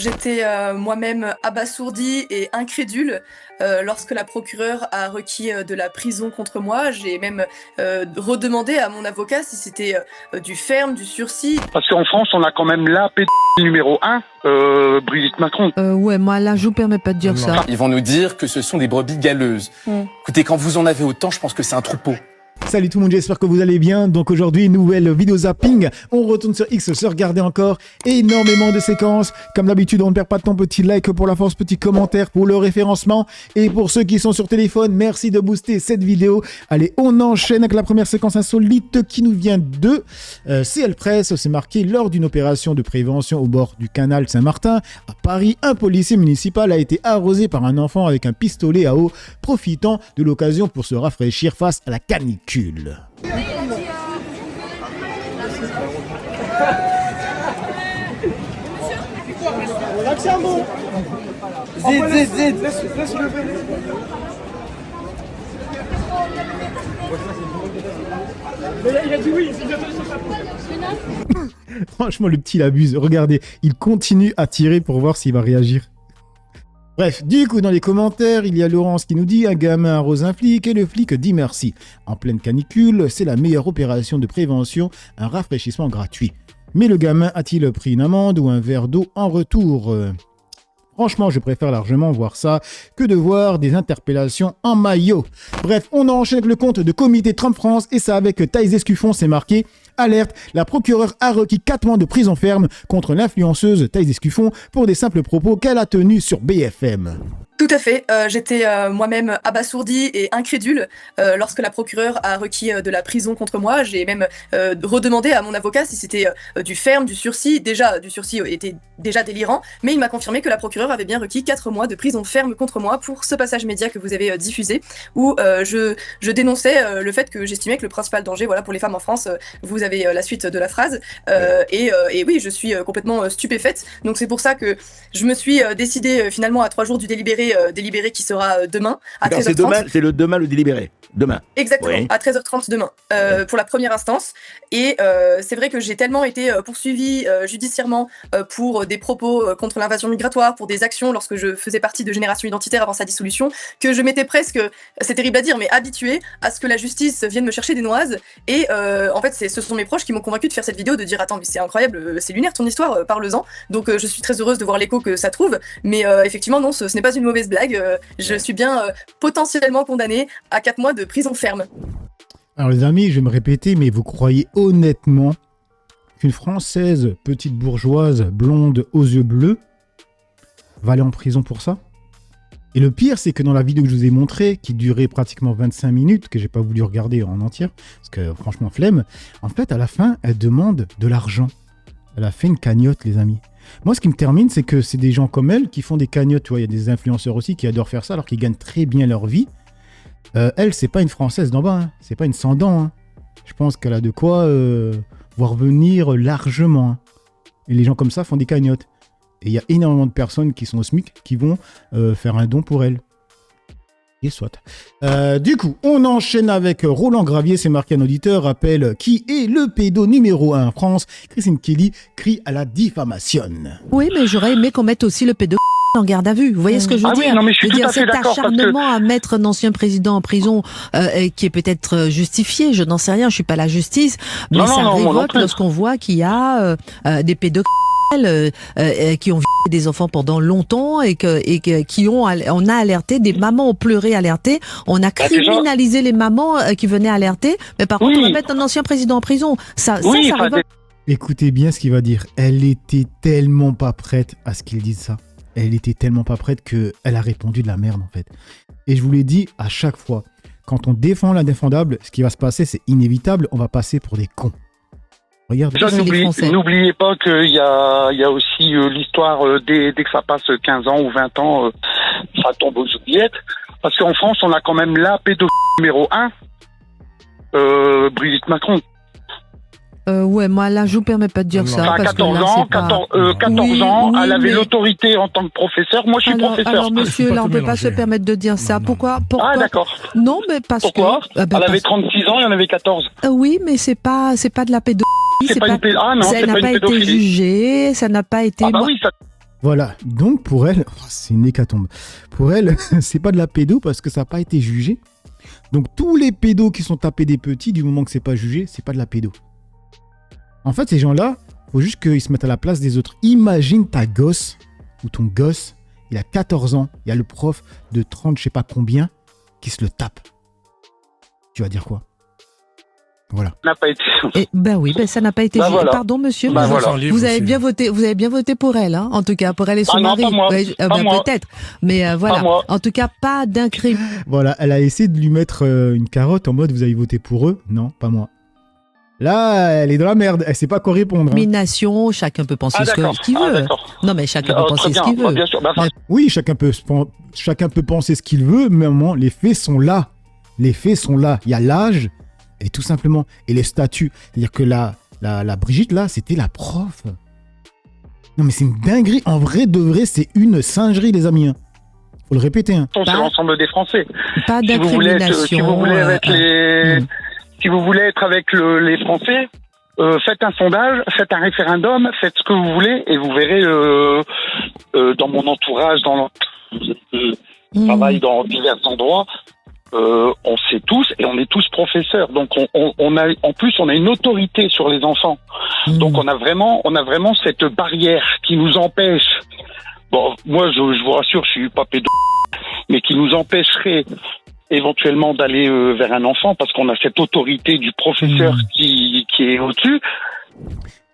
J'étais moi-même abasourdie et incrédule lorsque la procureure a requis de la prison contre moi. J'ai même redemandé à mon avocat si c'était du ferme, du sursis. Parce qu'en France, on a quand même la numéro 1, Brigitte Macron. Ouais, moi là, je vous permets pas de dire ça. Ils vont nous dire que ce sont des brebis galeuses. Écoutez, quand vous en avez autant, je pense que c'est un troupeau. Salut tout le monde, j'espère que vous allez bien. Donc aujourd'hui, nouvelle vidéo zapping. On retourne sur X, se regarder encore énormément de séquences. Comme d'habitude, on ne perd pas de temps. Petit like pour la force, petit commentaire pour le référencement. Et pour ceux qui sont sur téléphone, merci de booster cette vidéo. Allez, on enchaîne avec la première séquence insolite qui nous vient de CL Presse. C'est marqué lors d'une opération de prévention au bord du canal Saint-Martin à Paris. Un policier municipal a été arrosé par un enfant avec un pistolet à eau, profitant de l'occasion pour se rafraîchir face à la canicule. Il a dit oui, Franchement, le petit l'abuse. Regardez, il continue à tirer pour voir s'il va réagir. Bref, du coup, dans les commentaires, il y a Laurence qui nous dit « Un gamin arrose un flic et le flic dit merci. En pleine canicule, c'est la meilleure opération de prévention, un rafraîchissement gratuit. Mais le gamin a-t-il pris une amende ou un verre d'eau en retour ?» Franchement, je préfère largement voir ça que de voir des interpellations en maillot. Bref, on enchaîne avec le compte de Comité Trump France et ça avec Thaïs Escuffon, c'est marqué « Alerte, la procureure a requis 4 mois de prison ferme contre l'influenceuse Thaïs Escuffon pour des simples propos qu'elle a tenus sur BFM. » Tout à fait, j'étais moi-même abasourdie et incrédule lorsque la procureure a requis de la prison contre moi. J'ai même redemandé à mon avocat si c'était du ferme, du sursis. Déjà, du sursis était déjà délirant, mais il m'a confirmé que la procureure avait bien requis 4 mois de prison ferme contre moi pour ce passage média que vous avez diffusé, où je dénonçais le fait que j'estimais que le principal danger pour les femmes en France, vous avez la suite de la phrase, et oui, je suis complètement stupéfaite. Donc c'est pour ça que je me suis décidée finalement à 3 jours du délibéré qui sera demain à 13h30. C'est demain, c'est demain le délibéré. Demain. Exactement, oui. à 13h30 demain, pour la première instance. Et c'est vrai que j'ai tellement été poursuivie judiciairement pour des propos contre l'invasion migratoire, pour des actions lorsque je faisais partie de Génération Identitaire avant sa dissolution, que je m'étais presque, c'est terrible à dire, mais habituée à ce que la justice vienne me chercher des noises. Et en fait, ce sont mes proches qui m'ont convaincu de faire cette vidéo, de dire « Attends, mais c'est incroyable, c'est lunaire ton histoire, parle-en ». Donc je suis très heureuse de voir l'écho que ça trouve. Mais effectivement, non, ce n'est pas une mauvaise blague. Je suis bien potentiellement condamnée à 4 mois de prison ferme. Alors les amis, je vais me répéter, mais vous croyez honnêtement qu'une Française, petite bourgeoise, blonde, aux yeux bleus, va aller en prison pour ça? Et le pire, c'est que dans la vidéo que je vous ai montrée, qui durait pratiquement 25 minutes, que j'ai pas voulu regarder en entière, parce que franchement, flemme, en fait, à la fin, elle demande de l'argent. Elle a fait une cagnotte, les amis. Moi, ce qui me termine, c'est que c'est des gens comme elle qui font des cagnottes. Tu vois, il y a des influenceurs aussi qui adorent faire ça, alors qu'ils gagnent très bien leur vie. Elle, c'est pas une Française d'en bas, hein. C'est pas une sans dents. Hein. Je pense qu'elle a de quoi voir venir largement. Hein. Et les gens comme ça font des cagnottes. Et il y a énormément de personnes qui sont au SMIC qui vont faire un don pour elle. Et soit. Du coup, on enchaîne avec Roland Gravier, c'est marqué un auditeur, rappelle qui est le pédo numéro 1 en France. Christine Kelly crie à la diffamation. Oui, mais j'aurais aimé qu'on mette aussi le pédo en garde à vue. Vous voyez ce que je veux dire? Oui, non, mais je suis tout à fait cet d'accord, acharnement à mettre un ancien président en prison qui est peut-être justifié, je n'en sais rien, je suis pas la justice, mais ça révolte lorsqu'on voit qu'il y a des pédophiles qui ont violé des enfants pendant longtemps et qui ont, on a alerté, des mamans ont pleuré, alerté, on a criminalisé les mamans qui venaient alerter, mais par contre on va mettre un ancien président en prison. Ça révolte. Écoutez bien ce qu'il va dire. Elle était tellement pas prête à ce qu'il dise ça. Elle était tellement pas prête qu'elle a répondu de la merde en fait. Et je vous l'ai dit à chaque fois, quand on défend l'indéfendable, ce qui va se passer, c'est inévitable, on va passer pour des cons. Regardez. N'oubliez pas qu'il y a aussi l'histoire dès que ça passe 15 ans ou 20 ans, ça tombe aux oubliettes. Parce qu'en France, on a quand même la pédophile numéro 1, Brigitte Macron. Ouais, moi là, je vous permets pas de dire ça. Enfin, 14 ans, elle avait l'autorité en tant que professeur. Moi, je suis professeur. Alors, monsieur, là, on peut pas se permettre de dire ça. Pourquoi? Ah, d'accord. Non, mais parce Pourquoi que... Elle avait 36 ans, il y en avait 14. Oui, mais c'est pas de la pédophilie. C'est pas une pédophilie. Ah non, ça n'a pas été jugé, ça n'a pas été... Ah bah oui, ça... Voilà, donc pour elle, c'est une hécatombe. Pour elle, c'est pas de la pédo parce que ça n'a pas été jugé. Donc tous les pédos qui sont tapés des petits, du moment que c'est pas jugé, c'est pas de la pédo. En fait, ces gens-là, faut juste qu'ils se mettent à la place des autres. Imagine ta gosse ou ton gosse, il a 14 ans, il y a le prof de 30 je sais pas combien qui se le tape. Tu vas dire quoi ? Voilà. Ça n'a pas été. Ça n'a pas été jugé. Voilà. Pardon, monsieur. Voilà. Vous avez bien voté pour elle, hein, en tout cas, pour elle et son mari. Non, pas moi. Pas moi. Peut-être. Mais voilà. Moi. En tout cas, pas d'incrimination. Voilà, elle a essayé de lui mettre une carotte en mode vous avez voté pour eux ? Non, pas moi. Là, elle est dans la merde, elle sait pas quoi répondre. Hein. Chacun peut penser ce qu'il veut. Non, mais chacun peut penser ce qu'il veut. Bien sûr. Oui, chacun peut penser ce qu'il veut, mais à un moment, les faits sont là. Les faits sont là. Il y a l'âge, et tout simplement, et les statuts. C'est-à-dire que la Brigitte, là, c'était la prof. Non, mais c'est une dinguerie. En vrai, de vrai, c'est une singerie, les amis. Hein. Faut le répéter. Hein. C'est l'ensemble des Français. Pas d'incrimination. Si vous voulez être avec les Français, faites un sondage, faites un référendum, faites ce que vous voulez, et vous verrez dans mon entourage, je travaille dans divers endroits. On sait tous et on est tous professeurs, donc on a en plus on a une autorité sur les enfants, donc on a vraiment cette barrière qui nous empêche. Bon, moi je vous rassure, je suis pas pédo, mais qui nous empêcherait éventuellement d'aller vers un enfant parce qu'on a cette autorité du professeur qui est au-dessus.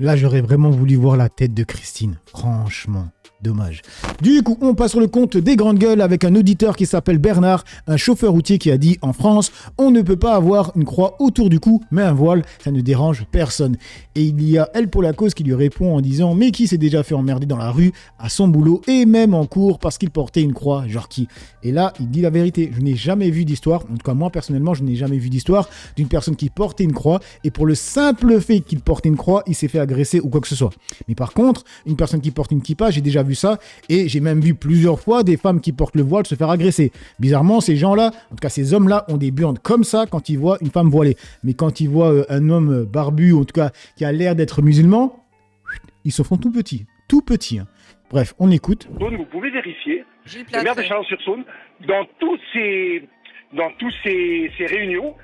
Là, j'aurais vraiment voulu voir la tête de Christine, franchement. Dommage. Du coup, on passe sur le compte des grandes gueules avec un auditeur qui s'appelle Bernard, un chauffeur routier qui a dit « En France, on ne peut pas avoir une croix autour du cou, mais un voile, ça ne dérange personne. » Et il y a Elle pour la cause qui lui répond en disant « Mais qui s'est déjà fait emmerder dans la rue, à son boulot et même en cours parce qu'il portait une croix, genre qui ?» Et là, il dit la vérité. Je n'ai jamais vu d'histoire, en tout cas moi personnellement, je n'ai jamais vu d'histoire d'une personne qui portait une croix et pour le simple fait qu'il portait une croix, il s'est fait agresser ou quoi que ce soit. Mais par contre, une personne qui porte une kippa, j'ai déjà vu ça et j'ai même vu plusieurs fois des femmes qui portent le voile se faire agresser. Bizarrement, ces gens-là, en tout cas ces hommes-là, ont des burnes comme ça quand ils voient une femme voilée. Mais quand ils voient un homme barbu, en tout cas qui a l'air d'être musulman, ils se font tout petits. Hein. Bref, on écoute. Vous pouvez vérifier, le maire de Chalon-sur-Saône, dans tous ces réunions,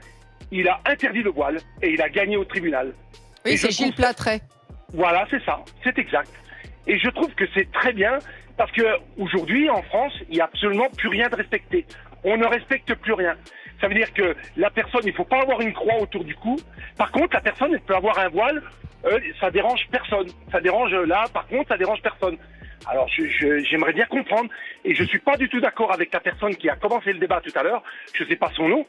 il a interdit le voile et il a gagné au tribunal. Oui, c'est Gilles Platret. Voilà, c'est ça, c'est exact. Et je trouve que c'est très bien parce que aujourd'hui, en France, il n'y a absolument plus rien de respecté. On ne respecte plus rien. Ça veut dire que la personne, il ne faut pas avoir une croix autour du cou. Par contre, la personne, elle peut avoir un voile, ça dérange personne. Ça dérange personne. Alors, j'aimerais bien comprendre, et je suis pas du tout d'accord avec la personne qui a commencé le débat tout à l'heure, je sais pas son nom,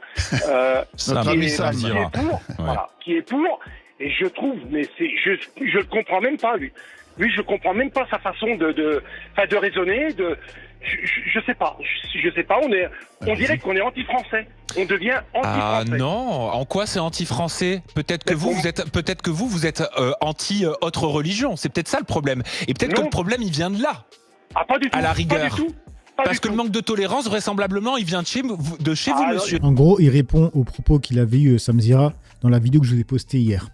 qui est pour, et je trouve, mais je le comprends même pas, lui. Lui, je comprends même pas sa façon de raisonner, je sais pas, on dirait qu'on est anti-français. On devient anti-français. Ah non, en quoi c'est anti-français ? Peut-être que vous êtes anti autre religion. C'est peut-être ça le problème. Et peut-être que le problème il vient de là. Ah, pas du tout. À la rigueur. Pas du tout. Parce que le manque de tolérance, vraisemblablement, il vient de chez vous, monsieur. En gros, il répond aux propos qu'il avait eu Samzira dans la vidéo que je vous ai postée hier.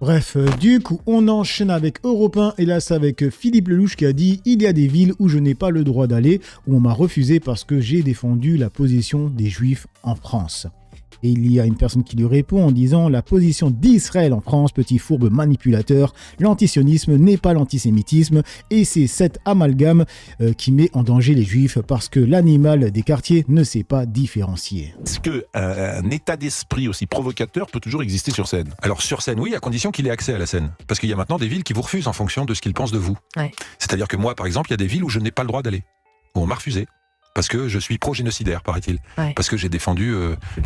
Bref, du coup, on enchaîne avec Europe 1, et là, c'est avec Philippe Lelouch qui a dit « Il y a des villes où je n'ai pas le droit d'aller, où on m'a refusé parce que j'ai défendu la position des Juifs en France. » Et il y a une personne qui lui répond en disant « La position d'Israël en France, petit fourbe manipulateur, l'antisionisme n'est pas l'antisémitisme, et c'est cet amalgame qui met en danger les Juifs parce que l'animal des quartiers ne sait pas différencier. » Est-ce qu'un état d'esprit aussi provocateur peut toujours exister sur scène ? Alors sur scène, oui, à condition qu'il ait accès à la scène. Parce qu'il y a maintenant des villes qui vous refusent en fonction de ce qu'ils pensent de vous. Ouais. C'est-à-dire que moi, par exemple, il y a des villes où je n'ai pas le droit d'aller, où on m'a refusé. Parce que je suis pro-génocidaire, paraît-il. Ouais. Parce que j'ai défendu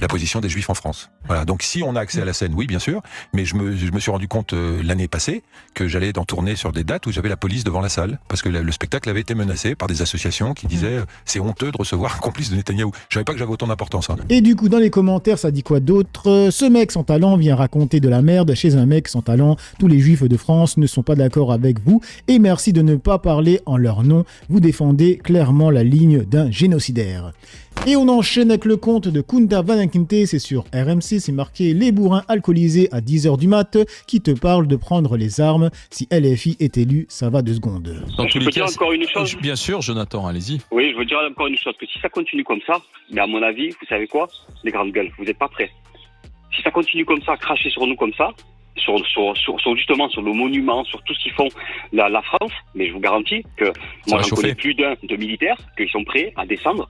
la position des Juifs en France. Voilà. Donc si on a accès à la scène, oui, bien sûr. Mais je me suis rendu compte l'année passée que j'allais en tourner sur des dates où j'avais la police devant la salle. Parce que le spectacle avait été menacé par des associations qui disaient c'est honteux de recevoir un complice de Netanyahou. Je savais pas que j'avais autant d'importance. Hein. Et du coup, dans les commentaires, ça dit quoi d'autre ? Ce mec sans talent vient raconter de la merde chez un mec sans talent. Tous les Juifs de France ne sont pas d'accord avec vous. Et merci de ne pas parler en leur nom. Vous défendez clairement la ligne d'un génocidaire. Et on enchaîne avec le conte de Kunta Vanakinte, c'est sur RMC, c'est marqué « Les bourrins alcoolisés à 10h du mat qui te parlent de prendre les armes. Si LFI est élu, ça va 2 secondes. » Je peux dire encore une chose ? Bien sûr, Jonathan, allez-y. Oui, je veux dire encore une chose, que si ça continue comme ça, mais à mon avis, vous savez quoi ? Les grandes gueules, vous n'êtes pas prêts. Si ça continue comme ça, cracher sur nous comme ça, justement sur nos monuments, sur tout ce qu'ils font la France, mais je vous garantis que moi j'en connais plus d'un de militaires qu'ils sont prêts à descendre.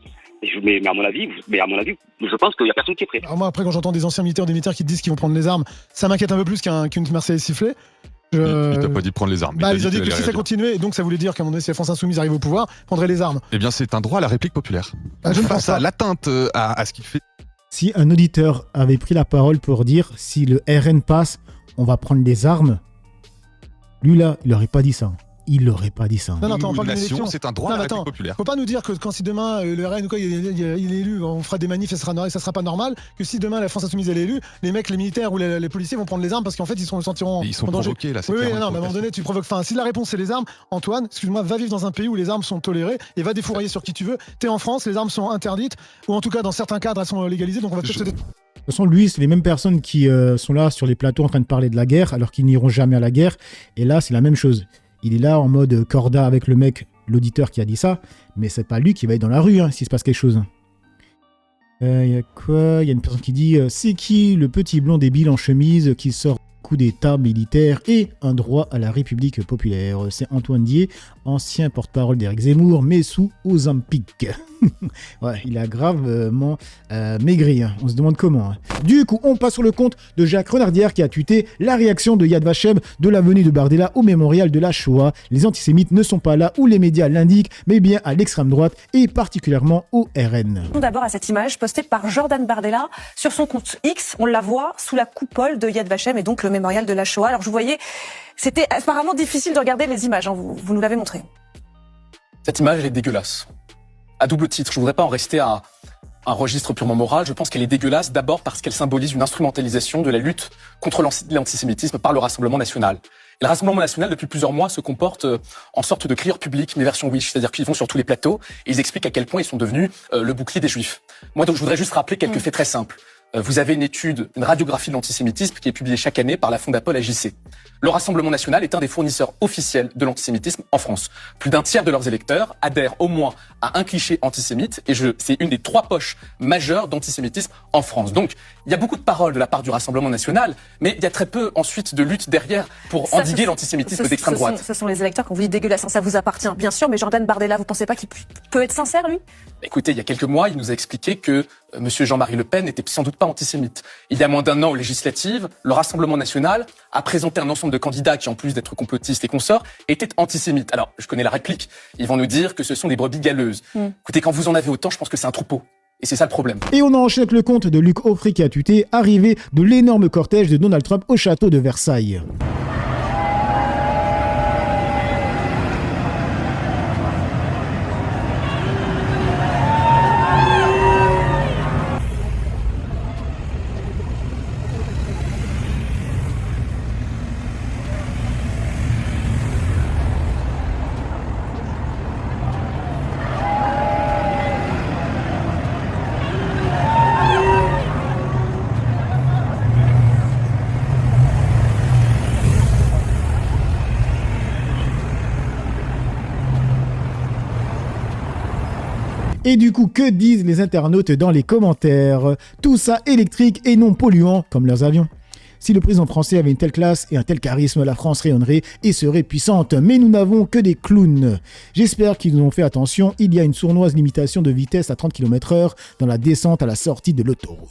Mais à mon avis, je pense qu'il n'y a personne qui est prêt. Alors moi, après, quand j'entends des anciens militaires, des militaires qui te disent qu'ils vont prendre les armes, ça m'inquiète un peu plus qu'une Marseillaise sifflée. Il t'a pas dit de prendre les armes. Il a dit que si ça continuait, et donc ça voulait dire qu'à un moment donné, si la France Insoumise arrive au pouvoir, prendrait les armes. Eh bien, c'est un droit à la réplique populaire. Je ne pense pas. À l'atteinte à ce qu'il fait. Si un auditeur avait pris la parole pour dire si le RN passe, on va prendre les armes, lui là, il n'aurait pas dit ça. Il n'aurait pas dit ça. Non, on parle d'une élection. C'est un droit à la République populaire. Faut pas nous dire que quand si demain le RN ou quoi, il est élu, on fera des manifs et ça sera pas normal. Que si demain la France Insoumise est élue, les mecs, les militaires ou les policiers vont prendre les armes parce qu'en fait ils se sentiront. Ils sont en danger. provoqués là. Oui, mais à un moment donné, tu provoques. Enfin, si la réponse c'est les armes, Antoine, excuse-moi, va vivre dans un pays où les armes sont tolérées et va défourailler sur qui tu veux. T'es en France, les armes sont interdites ou en tout cas dans certains cadres elles sont légalisées. Donc on va peut-être De toute façon, lui, c'est les mêmes personnes qui sont là sur les plateaux en train de parler de la guerre alors qu'ils n'iront jamais à la guerre. Et là, c'est la même chose. Il est là en mode corda avec le mec, l'auditeur qui a dit ça, mais c'est pas lui qui va être dans la rue s'il se passe quelque chose. Y a quoi ? Il y a une personne qui dit c'est qui le petit blond débile en chemise qui sort coup d'état militaire et un droit à la République populaire. C'est Antoine Dier, ancien porte-parole d'Éric Zemmour, mais sous Ozempic. Ouais, il a gravement maigri. On se demande comment. Du coup, on passe sur le compte de Jacques Renardière qui a tweeté la réaction de Yad Vashem de l'avenue de Bardella au mémorial de la Shoah. Les antisémites ne sont pas là où les médias l'indiquent, mais bien à l'extrême droite et particulièrement au RN. D'abord à cette image postée par Jordan Bardella sur son compte X. On la voit sous la coupole de Yad Vashem et donc le mémorial de la Shoah. Alors je vous voyais, c'était apparemment difficile de regarder les images, vous nous l'avez montré. Cette image, elle est dégueulasse. À double titre, je voudrais pas en rester à un registre purement moral. Je pense qu'elle est dégueulasse d'abord parce qu'elle symbolise une instrumentalisation de la lutte contre l'antisémitisme par le Rassemblement national. Et le Rassemblement national, depuis plusieurs mois, se comporte en sorte de crieur public, mais version Wish. C'est-à-dire qu'ils vont sur tous les plateaux et ils expliquent à quel point ils sont devenus le bouclier des Juifs. Moi, donc, je voudrais juste rappeler quelques faits très simples. Vous avez une étude, une radiographie de l'antisémitisme qui est publiée chaque année par la Fondapol AJC. Le Rassemblement national est un des fournisseurs officiels de l'antisémitisme en France. Plus d'un tiers de leurs électeurs adhèrent au moins à un cliché antisémite et c'est une des 3 poches majeures d'antisémitisme en France. Donc, il y a beaucoup de paroles de la part du Rassemblement national, mais il y a très peu ensuite de lutte derrière pour endiguer l'antisémitisme d'extrême droite. Ce sont les électeurs qu'on vous dit dégueulasse, ça vous appartient, bien sûr, mais Jordan Bardella, vous pensez pas qu'il peut être sincère, lui ? Écoutez, il y a quelques mois, il nous a expliqué que Monsieur Jean-Marie Le Pen n'était sans doute pas antisémite. Il y a moins d'1 an aux législatives, le Rassemblement national a présenté un ensemble de candidats qui, en plus d'être complotistes et consorts, étaient antisémites. Alors, je connais la réplique. Ils vont nous dire que ce sont des brebis galeuses. Écoutez, quand vous en avez autant, je pense que c'est un troupeau. Et c'est ça le problème. Et on enchaîne avec le compte de Luc Offray qui a tweeté « Arrivée de l'énorme cortège de Donald Trump au château de Versailles ». Et du coup, que disent les internautes dans les commentaires ? Tout ça électrique et non polluant, comme leurs avions. Si le président français avait une telle classe et un tel charisme, la France rayonnerait et serait puissante. Mais nous n'avons que des clowns. J'espère qu'ils nous ont fait attention. Il y a une sournoise limitation de vitesse à 30 km/h dans la descente à la sortie de l'autoroute.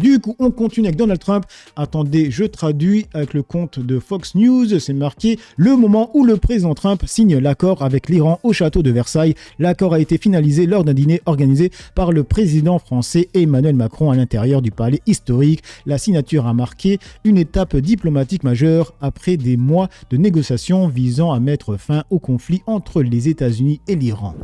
Du coup, on continue avec Donald Trump. Attendez, je traduis avec le compte de Fox News. C'est marqué « Le moment où le président Trump signe l'accord avec l'Iran au château de Versailles. L'accord a été finalisé lors d'un dîner organisé par le président français Emmanuel Macron à l'intérieur du palais historique. La signature a marqué une étape diplomatique majeure après des mois de négociations visant à mettre fin au conflit entre les États-Unis et l'Iran. »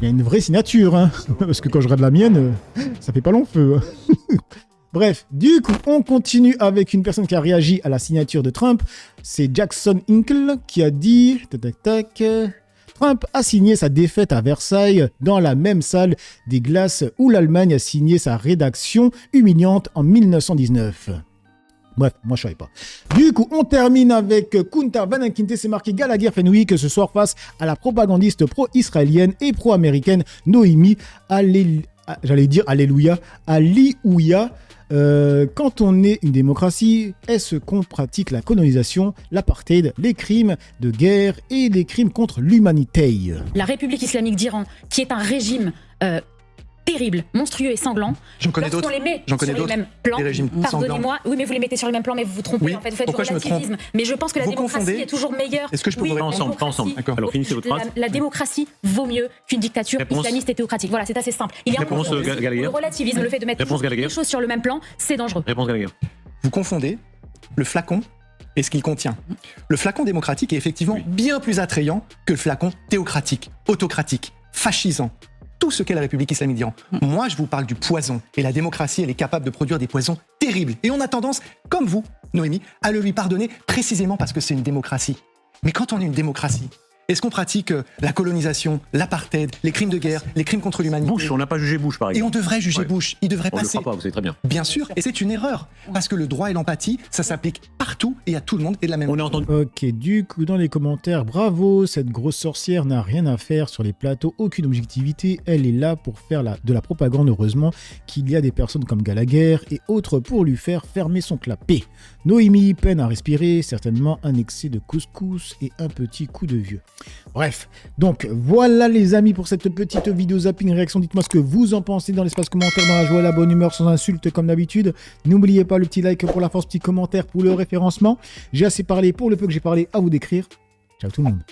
Il y a une vraie signature, parce que quand je regarde la mienne, ça fait pas long feu. Bref, du coup, on continue avec une personne qui a réagi à la signature de Trump. C'est Jackson Hinkle qui a dit... Trump a signé sa défaite à Versailles dans la même salle des glaces où l'Allemagne a signé sa rédaction humiliante en 1919. Bref, moi je savais pas. Du coup, on termine avec Kunta Van-Kinte, c'est marqué Gallagher Fenwick ce soir face à la propagandiste pro-israélienne et pro-américaine Noémie Alléluia. Quand on est une démocratie, est-ce qu'on pratique la colonisation, l'apartheid, les crimes de guerre et les crimes contre l'humanité? La République islamique d'Iran, qui est un régime terrible, monstrueux et sanglant. J'en connais d'autres. J'en connais d'autres. Des régimes pardonnez-moi. Oui, mais vous les mettez sur le même plan, mais vous vous trompez. Oui. En fait, vous faites Pourquoi du relativisme. Mais je pense que la démocratie est toujours meilleure. Est-ce que je peux vous répondre ensemble? D'accord. Alors finissez votre phrase. La démocratie vaut mieux qu'une dictature islamiste et théocratique. Voilà, c'est assez simple. Il y a Réponse Gallagher. Le relativisme, le fait de mettre les choses sur le même plan, c'est dangereux. Réponse Gallagher. Vous confondez le flacon et ce qu'il contient. Le flacon démocratique est effectivement bien plus attrayant que le flacon théocratique, autocratique, fascisant. Tout ce qu'est la République islamique d'Iran. Moi, je vous parle du poison. Et la démocratie, elle est capable de produire des poisons terribles. Et on a tendance, comme vous, Noémie, à le lui pardonner précisément parce que c'est une démocratie. Mais quand on est une démocratie, est-ce qu'on pratique la colonisation, l'apartheid, les crimes de guerre, les crimes contre l'humanité? Bush, on n'a pas jugé Bush, par exemple. Et on devrait juger Bush. Il devrait passer. On ne le fera pas, vous savez très bien. Bien sûr, et c'est une erreur. Parce que le droit et l'empathie, ça s'applique partout et à tout le monde et de la même manière. Ok, du coup, dans les commentaires, bravo, cette grosse sorcière n'a rien à faire sur les plateaux, aucune objectivité. Elle est là pour faire de la propagande, heureusement qu'il y a des personnes comme Gallagher et autres pour lui faire fermer son clapet. Noémie peine à respirer, certainement un excès de couscous et un petit coup de vieux. Bref, donc voilà les amis pour cette petite vidéo zapping réaction. Dites-moi ce que vous en pensez dans l'espace commentaire, dans la joie, la bonne humeur, sans insultes comme d'habitude. N'oubliez pas le petit like pour la force, petit commentaire pour le référencement. J'ai assez parlé pour le peu que j'ai parlé à vous décrire. Ciao tout le monde.